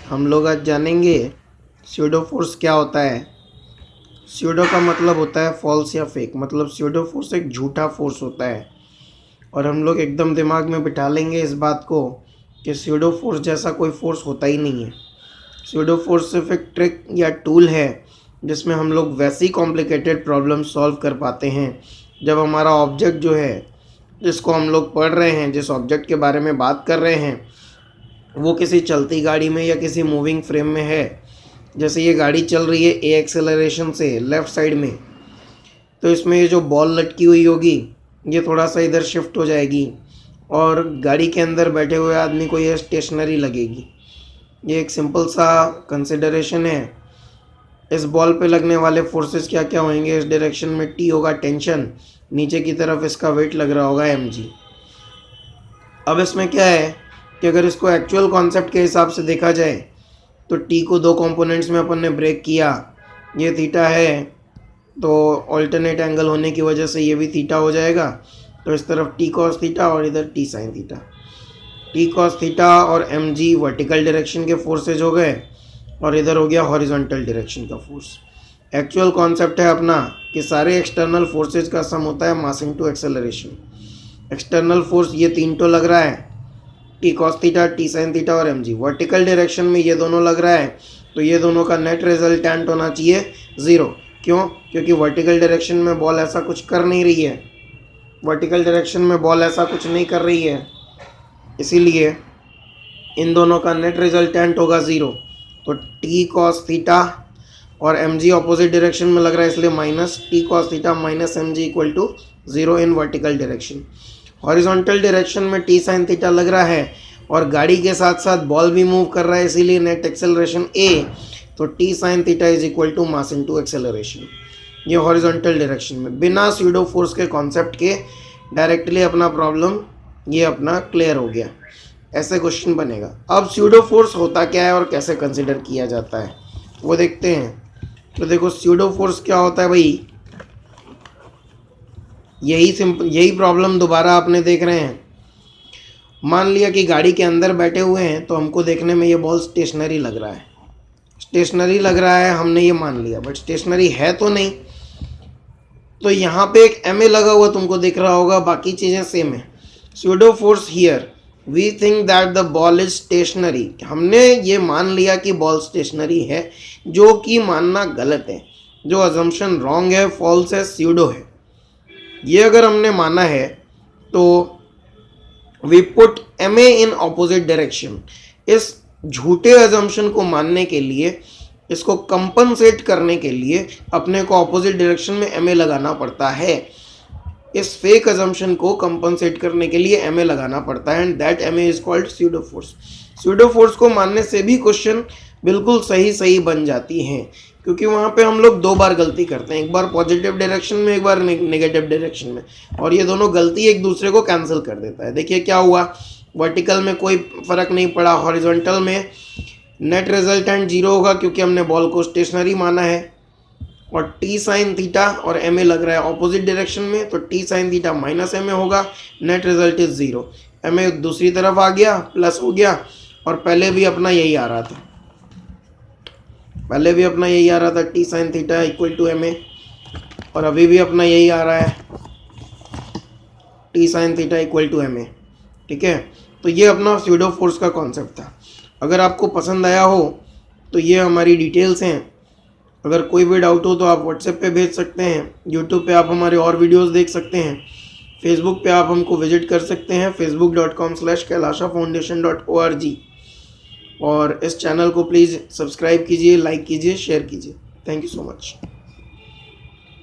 हम लोग आज जानेंगे स्यूडो फोर्स क्या होता है। स्यूडो का मतलब होता है फॉल्स या फेक, मतलब स्यूडो फोर्स एक झूठा फोर्स होता है। और हम लोग एकदम दिमाग में बिठा लेंगे इस बात को कि स्यूडो फोर्स जैसा कोई फोर्स होता ही नहीं है। स्यूडो फोर्स सिर्फ एक ट्रिक या टूल है जिसमें हम लोग वैसी कॉम्प्लिकेटेड प्रॉब्लम सॉल्व कर पाते हैं जब हमारा ऑब्जेक्ट जो है, जिसको हम लोग पढ़ रहे हैं, जिस ऑब्जेक्ट के बारे में बात कर रहे हैं, वो किसी चलती गाड़ी में या किसी मूविंग फ्रेम में है। जैसे ये गाड़ी चल रही है ए एक्सेलरेशन से लेफ़्ट साइड में, तो इसमें ये जो बॉल लटकी हुई होगी ये थोड़ा सा इधर शिफ्ट हो जाएगी और गाड़ी के अंदर बैठे हुए आदमी को ये स्टेशनरी लगेगी। ये एक सिंपल सा कंसिडरेशन है। इस बॉल पे लगने वाले फोर्सेस क्या क्या होंगे? इस डायरेक्शन में टी होगा टेंशन, नीचे की तरफ इसका वेट लग रहा होगा mg। अब इसमें क्या है कि अगर इसको एक्चुअल कॉन्सेप्ट के हिसाब से देखा जाए तो टी को दो कंपोनेंट्स में अपन ने ब्रेक किया। ये थीटा है तो ऑल्टरनेट एंगल होने की वजह से ये भी थीटा हो जाएगा, तो इस तरफ टी कॉस थीटा और इधर T sine theta. T cos theta और एम जी वर्टिकल डायरेक्शन के फोर्सेज हो गए और इधर हो गया हॉरिजॉन्टल डायरेक्शन का फोर्स। एक्चुअल कॉन्सेप्ट है अपना कि सारे एक्सटर्नल फोर्सेज का सम होता है मास इनटू एक्सेलरेशन। एक्सटर्नल फोर्स ये तीन तो लग रहा है, T cos theta, T sine theta और एम जी। वर्टिकल डायरेक्शन में ये दोनों लग रहा है, तो ये दोनों का नेट रिजल्टेंट होना चाहिए ज़ीरो। क्यों? क्योंकि वर्टिकल डायरेक्शन में बॉल ऐसा कुछ कर नहीं रही है, वर्टिकल डायरेक्शन में बॉल ऐसा कुछ नहीं कर रही है, इसीलिए इन दोनों का नेट रिजल्टेंट होगा ज़ीरो। तो टी कॉस थीटा और एम जी अपोजिट डायरेक्शन में लग रहा है, इसलिए minus T cos theta minus M G equal to zero in vertical direction. Horizontal direction में टी साइन थीटा लग रहा है और गाड़ी के साथ साथ बॉल भी मूव कर रहा है, इसीलिए नेट एक्सेलरेशन ए, तो T sine theta is equal to mass into acceleration. ये हॉरिजॉन्टल डायरेक्शन में बिना स्यूडो फोर्स के कॉन्सेप्ट के डायरेक्टली अपना प्रॉब्लम ये अपना क्लियर हो गया। ऐसे क्वेश्चन बनेगा। अब स्यूडो फोर्स होता क्या है और कैसे कंसिडर किया जाता है वो देखते हैं। तो देखो स्यूडो फोर्स क्या होता है भाई, यही प्रॉब्लम दोबारा आपने देख रहे हैं। मान लिया कि गाड़ी के अंदर बैठे हुए हैं तो हमको देखने में ये बॉल स्टेशनरी लग रहा है, स्टेशनरी लग रहा है हमने ये मान लिया, बट स्टेशनरी है तो नहीं। तो यहाँ पे एक एम ए लगा हुआ तुमको दिख रहा होगा, बाकी चीज़ें सेम है। Pseudo force here we think that the ball is stationary. हमने ये मान लिया कि बॉल स्टेशनरी है, जो कि मानना गलत है, जो अजम्पशन रॉन्ग है, फॉल्स है, स्यूडो है। ये अगर हमने माना है तो we put M A in opposite direction. इस झूठे अजम्पशन को मानने के लिए, इसको कंपनसेट करने के लिए अपने को ऑपोजिट डायरेक्शन में एम ए लगाना पड़ता है। इस फेक अजम्पशन को कंपनसेट करने के लिए एम ए लगाना पड़ता है, and that M A is called pseudo force. Pseudo force को मानने से भी क्वेश्चन बिल्कुल सही बन जाती हैं, क्योंकि वहाँ पे हम लोग दो बार गलती करते हैं, एक बार पॉजिटिव डायरेक्शन में, एक बार नेगेटिव डायरेक्शन में, और ये दोनों गलती एक दूसरे को कैंसिल कर देता है। देखिए क्या हुआ, वर्टिकल में कोई फ़र्क नहीं पड़ा, हॉरिजॉन्टल में नेट रिजल्टेंट जीरो होगा क्योंकि हमने बॉल को स्टेशनरी माना है, और टी साइन थीटा और एम ए लग रहा है ऑपोजिट डायरेक्शन में, तो T sine theta minus M A होगा, net result is zero. M A दूसरी तरफ आ गया, प्लस हो गया, और पहले भी अपना यही आ रहा था, T sine theta equal to M A, और अभी भी अपना यही आ रहा है, T sine theta equal to M A. ठीक है, तो ये अपना स्यूडो फोर्स का कॉन्सेप्ट था। अगर आपको पसंद आया हो तो ये हमारी डिटेल्स हैं। अगर कोई भी डाउट हो तो आप व्हाट्सएप पे भेज सकते हैं, यूट्यूब पे आप हमारे और वीडियोस देख सकते हैं, फेसबुक पे आप हमको विजिट कर सकते हैं facebook.com/kailashafoundation.org, और इस चैनल को प्लीज़ सब्सक्राइब कीजिए, लाइक कीजिए, शेयर कीजिए। Thank you so much.